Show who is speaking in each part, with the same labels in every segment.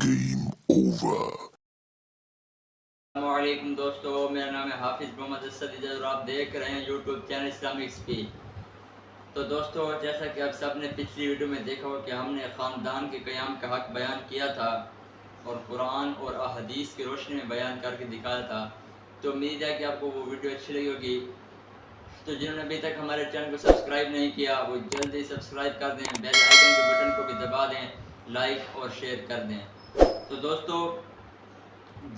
Speaker 1: Game over.
Speaker 2: السلام علیکم دوستو، میرا نام ہے حافظ محمد اسد اور آپ دیکھ رہے ہیں یوٹیوب چینل اسلامک اسپیک۔ تو دوستو، جیسا کہ آپ سب نے پچھلی ویڈیو میں دیکھا ہو کہ ہم نے خاندان کے قیام کا حق بیان کیا تھا اور قرآن اور احادیث کی روشنی میں بیان کر کے دکھایا تھا۔ تو امید ہے کہ آپ کو وہ ویڈیو اچھی لگی ہوگی۔ تو جنہوں نے ابھی تک ہمارے چینل کو سبسکرائب نہیں کیا وہ جلدی سبسکرائب کر دیں، بیل آئیکن کے بٹن کو بھی دبا دیں، لائک اور شیئر کر دیں۔ تو دوستو،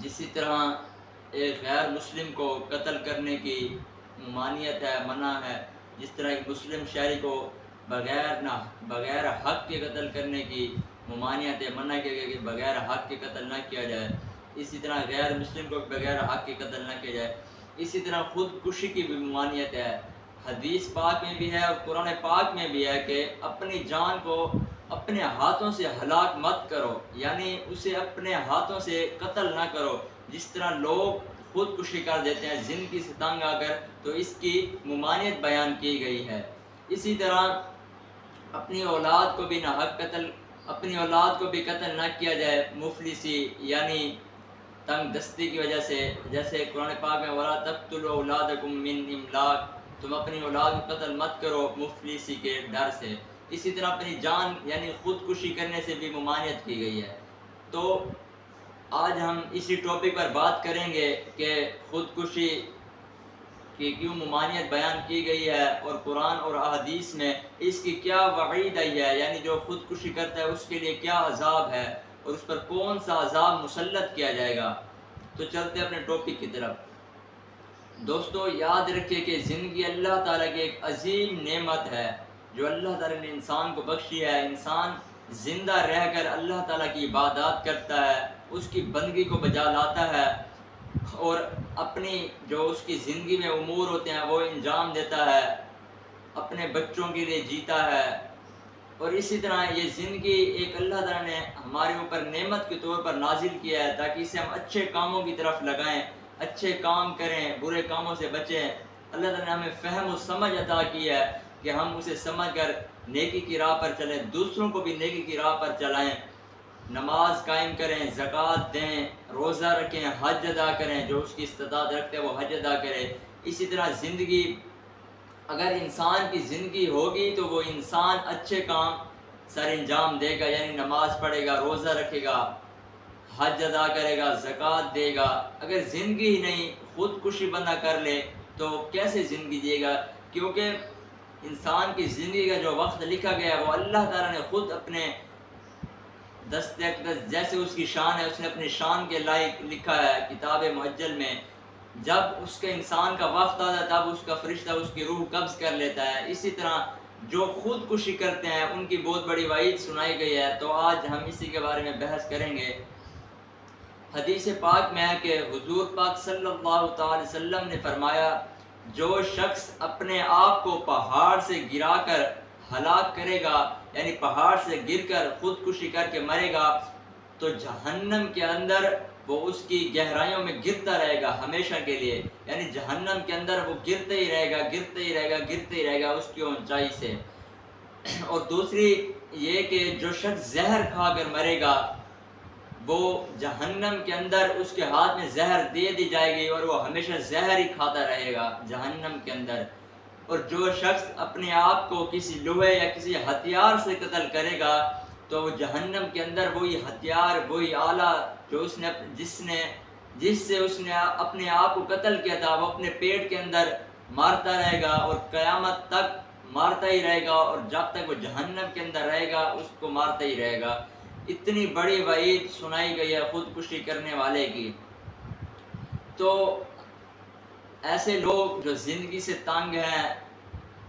Speaker 2: جسی طرح ایک غیر مسلم کو قتل کرنے کی ممانعت ہے، منع ہے، جس طرح ایک مسلم شہری کو بغیر حق کے قتل کرنے کی ممانعت ہے، منع کیا گیا کہ بغیر حق کے قتل نہ کیا جائے، اسی طرح غیر مسلم کو بغیر حق کے قتل نہ کیا جائے، اسی طرح خودکشی کی بھی ممانعت ہے۔ حدیث پاک میں بھی ہے اور قرآن پاک میں بھی ہے کہ اپنی جان کو اپنے ہاتھوں سے ہلاک مت کرو، یعنی اسے اپنے ہاتھوں سے قتل نہ کرو۔ جس طرح لوگ خودکشی کر دیتے ہیں زندگی سے تنگ آ کر، تو اس کی ممانعت بیان کی گئی ہے۔ اسی طرح اپنی اولاد کو بھی قتل نہ کیا جائے مفلسی یعنی تنگ دستی کی وجہ سے، جیسے قرآن پاک میں وَلَا تَقْتُلُوا أَوْلَادَكُم مِّنْ إِمْلَاقٍ، تم اپنی اولاد کو قتل مت کرو مفلسی کے ڈر سے۔ اسی طرح اپنی جان یعنی خودکشی کرنے سے بھی ممانعت کی گئی ہے۔ تو آج ہم اسی ٹاپک پر بات کریں گے کہ خودکشی کی کیوں ممانعت بیان کی گئی ہے اور قرآن اور احادیث میں اس کی کیا وعید آئی ہے، یعنی جو خودکشی کرتا ہے اس کے لیے کیا عذاب ہے اور اس پر کون سا عذاب مسلط کیا جائے گا۔ تو چلتے اپنے ٹاپک کی طرف۔ دوستو، یاد رکھیں کہ زندگی اللہ تعالیٰ کی ایک عظیم نعمت ہے جو اللہ تعالیٰ نے انسان کو بخشی ہے۔ انسان زندہ رہ کر اللہ تعالیٰ کی عبادات کرتا ہے، اس کی بندگی کو بجا لاتا ہے اور اپنی جو اس کی زندگی میں امور ہوتے ہیں وہ انجام دیتا ہے، اپنے بچوں کے لیے جیتا ہے۔ اور اسی طرح یہ زندگی ایک اللہ تعالیٰ نے ہمارے اوپر نعمت کے طور پر نازل کیا ہے تاکہ اسے ہم اچھے کاموں کی طرف لگائیں، اچھے کام کریں، برے کاموں سے بچیں۔ اللہ تعالیٰ نے ہمیں فہم و سمجھ عطا کی ہے کہ ہم اسے سمجھ کر نیکی کی راہ پر چلیں، دوسروں کو بھی نیکی کی راہ پر چلائیں، نماز قائم کریں، زکوٰۃ دیں، روزہ رکھیں، حج ادا کریں، جو اس کی استطاعت رکھتے ہیں وہ حج ادا کرے۔ اسی طرح زندگی، اگر انسان کی زندگی ہوگی تو وہ انسان اچھے کام سر انجام دے گا، یعنی نماز پڑھے گا، روزہ رکھے گا، حج ادا کرے گا، زکوٰۃ دے گا۔ اگر زندگی ہی نہیں، خودکشی بندہ کر لے تو کیسے زندگی جیے گا؟ کیونکہ انسان کی زندگی کا جو وقت لکھا گیا ہے وہ اللہ تعالیٰ نے خود اپنے دست جیسے اس کی شان ہے، اس نے اپنی شان کے لائق لکھا ہے کتاب معجل میں۔ جب اس کے انسان کا وقت آتا ہے تب اس کا فرشتہ اس کی روح قبض کر لیتا ہے۔ اسی طرح جو خودکشی کرتے ہیں ان کی بہت بڑی وعید سنائی گئی ہے۔ تو آج ہم اسی کے بارے میں بحث کریں گے۔ حدیث پاک میں ہے کہ حضور پاک صلی اللہ تعالی وسلم نے فرمایا، جو شخص اپنے آپ کو پہاڑ سے گرا کر ہلاک کرے گا، یعنی پہاڑ سے گر کر خودکشی کر کے مرے گا، تو جہنم کے اندر وہ اس کی گہرائیوں میں گرتا رہے گا ہمیشہ کے لیے، یعنی جہنم کے اندر وہ گرتے ہی رہے گا اس کی اونچائی سے۔ اور دوسری یہ کہ جو شخص زہر کھا کر مرے گا وہ جہنم کے اندر اس کے ہاتھ میں زہر دے دی جائے گی اور وہ ہمیشہ زہر ہی کھاتا رہے گا جہنم کے اندر۔ اور جو شخص اپنے آپ کو کسی لوہے یا کسی ہتھیار سے قتل کرے گا تو وہ جہنم کے اندر وہی ہتھیار، وہی آلہ جو جس سے اس نے اپنے آپ کو قتل کیا تھا وہ اپنے پیٹ کے اندر مارتا رہے گا اور قیامت تک مارتا ہی رہے گا، اور جب تک وہ جہنم کے اندر رہے گا اس کو مارتا ہی رہے گا۔ اتنی بڑی وعید سنائی گئی ہے خودکشی کرنے والے کی۔ تو ایسے لوگ جو زندگی سے تنگ ہیں،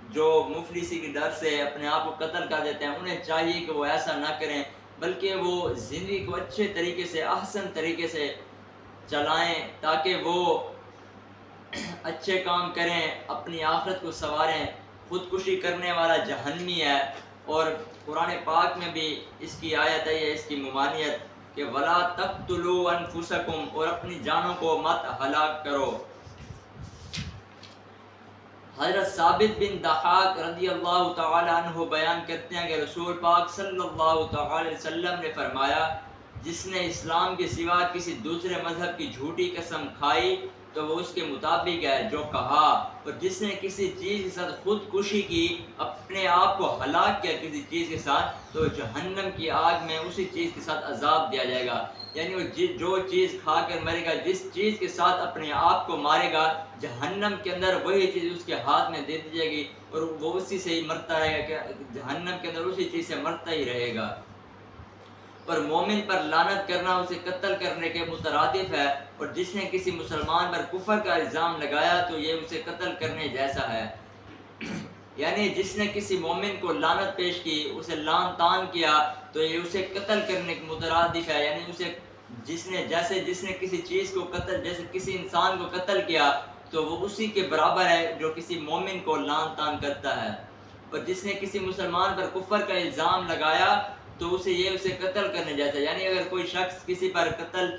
Speaker 2: جو مفلسی کے ڈر سے اپنے آپ کو قتل کر دیتے ہیں، انہیں چاہیے کہ وہ ایسا نہ کریں، بلکہ وہ زندگی کو اچھے طریقے سے، احسن طریقے سے چلائیں تاکہ وہ اچھے کام کریں، اپنی آخرت کو سنواریں۔ خودکشی کرنے والا جہنمی ہے، اور قرآن پاک میں بھی اس کی آیت ہے، اس کی ممانعت کہ وَلَا تَقْتُلُوا أَنفُسَكُمْ، اور اپنی جانوں کو مت ہلاک کرو۔ حضرت ثابت بن ضحاک رضی اللہ تعالی عنہ بیان کرتے ہیں کہ رسول پاک صلی اللہ تعالی وسلم نے فرمایا جس نے اسلام کے سوا کسی دوسرے مذہب کی جھوٹی قسم کھائی تو وہ اس کے مطابق ہے جو کہا، اور جس نے کسی چیز کے ساتھ خودکشی کی، اپنے آپ کو ہلاک کیا کسی چیز کے ساتھ، تو جہنم کی آگ میں اسی چیز کے ساتھ عذاب دیا جائے گا۔ یعنی وہ جو چیز کھا کر مرے گا، جس چیز کے ساتھ اپنے آپ کو مارے گا، جہنم کے اندر وہی چیز اس کے ہاتھ میں دے دی جائے گی اور وہ اسی سے ہی مرتا رہے گا، کہ جہنم کے اندر اسی چیز سے مرتا ہی رہے گا۔ اور مومن پر لعنت کرنا اسے قتل کرنے کے مترادف ہے، اور جس نے کسی مسلمان پر کفر کا الزام لگایا تو یہ اسے قتل کرنے جیسا ہے۔ یعنی جس نے کسی مومن کو لعنت پیش کی، اسے لعن طعن کیا، تو یہ اسے قتل کرنے کے مترادف ہے۔ یعنی اسے جس نے کسی چیز کو قتل، جیسے کسی انسان کو قتل کیا تو وہ اسی کے برابر ہے جو کسی مومن کو لعن طعن کرتا ہے۔ اور جس نے کسی مسلمان پر کفر کا الزام لگایا تو اسے قتل کرنے جیسا ہے۔ یعنی اگر کوئی شخص کسی پر قتل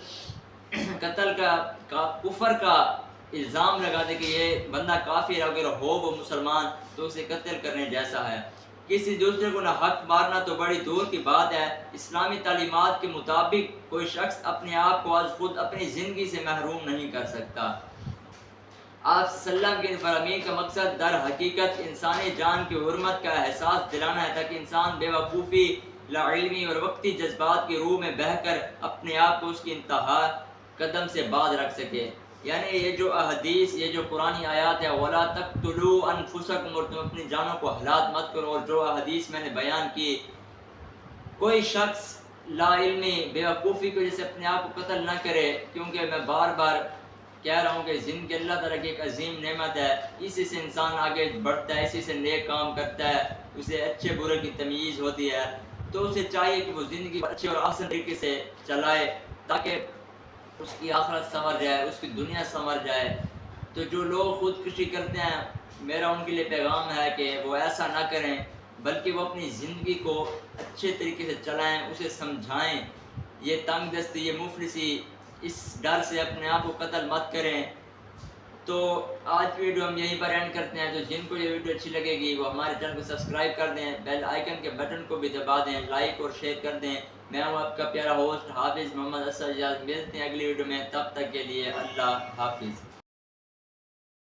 Speaker 2: کا کفر کا الزام لگا دے کہ یہ بندہ کافر اگر ہو وہ مسلمان، تو اسے قتل کرنے جیسا ہے۔ کسی دوسرے کو نہ حق مارنا تو بڑی دور کی بات ہے۔ اسلامی تعلیمات کے مطابق کوئی شخص اپنے آپ کو از خود اپنی زندگی سے محروم نہیں کر سکتا۔ آپ صلی اللہ علیہ وسلم کے فرامین کا مقصد در حقیقت انسانی جان کی حرمت کا احساس دلانا ہے، تاکہ انسان بے وقوفی، لاعلمی اور وقتی جذبات کی روح میں بہہ کر اپنے آپ کو اس کی انتہا قدم سے باز رکھ سکے۔ یعنی یہ جو احادیث، یہ جو قرآنی آیات ہے، وَلَا تَقْتُلُوا أَنفُسَكُمْ، اور تم اپنی جانوں کو ہلاک مت کرو، اور جو احادیث میں نے بیان کی، کوئی شخص لا علمی بے وقوفی کی وجہ سے اپنے آپ کو قتل نہ کرے، کیونکہ میں بار بار کہہ رہا ہوں کہ زندگی اللہ تعالیٰ کی ایک عظیم نعمت ہے، اسی سے انسان آگے بڑھتا ہے، اسی سے نیک کام کرتا ہے، اسے اچھے برے کی تمیز ہوتی ہے۔ تو اسے چاہیے کہ وہ زندگی اچھے اور آسان طریقے سے چلائے، تاکہ اس کی آخرت سنور جائے، اس کی دنیا سنور جائے۔ تو جو لوگ خودکشی کرتے ہیں، میرا ان کے لیے پیغام ہے کہ وہ ایسا نہ کریں، بلکہ وہ اپنی زندگی کو اچھے طریقے سے چلائیں، اسے سمجھائیں۔ یہ تنگ دستی، یہ مفلسی، اس ڈر سے اپنے آپ کو قتل مت کریں۔ تو آج کی ویڈیو ہم یہیں پر اینڈ کرتے ہیں۔ تو جن کو یہ ویڈیو اچھی لگے گی وہ ہمارے چینل کو سبسکرائب کر دیں، بیل آئیکن کے بٹن کو بھی دبا دیں، لائک اور شیئر کر دیں۔ میں ہوں آپ کا پیارا ہوسٹ حافظ محمد اسد اجاز۔ ملتے ہیں اگلی ویڈیو میں، تب تک کے لیے اللہ حافظ۔